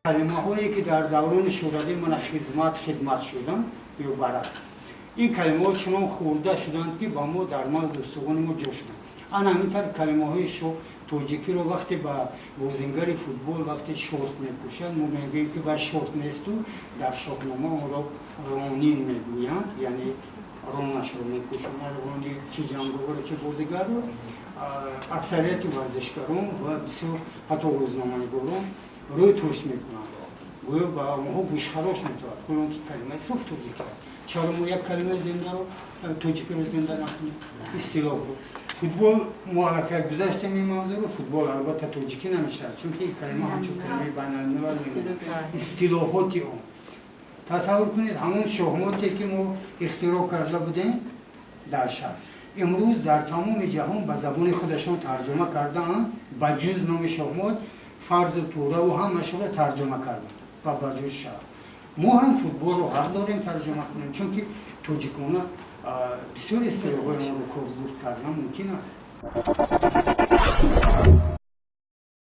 کلمه‌هایی که در دوران شوروی من خدمت شدم یا برات این کلمه‌ها چنان خورده شدند که با ما در مغز استخوان ما جا شدند. آن همینطور کلمه‌های توجیکی رو وقتی با بازیگر فوتبال وقتی شورت میپوشند ما میگیم که با شورت نیست و در شاهنامه اون رو رونین میگویند، یعنی رونش رو میپوشند. رونی چه جنگاور چه بازیگر رو اکثریت ورزشکاران و بسیار حتی روزنامه‌نگاران روی توش میکنند. گویا با اونها گوشخراش میتواد کنند که کلمه صرف توجیکی است. چرا ما یک کلمه زنده رو توجیکی رو زنده نکنیم؟ اصطلاح بود. فوتبال ما اگر گذشته موضوع رو فوتبال البته توجیکی نمیشه چون که این کلمه همچون کلمه بین‌الملل اصطلاحاتی اون. تصور کنید همون شهماتی که ما اختراع کرده بودیم در شهر امروز در تمام جهان به زبان خودشون ترجمه کردن، با جز نام شهمات فرض توره و همش رو ترجمه کردن و با جز شهر. ما هم فوتبال رو حق داریم ترجمه کنیم چون که توجیکانه بسیار اصطلاحات رو کاربرد کردن ممکن است.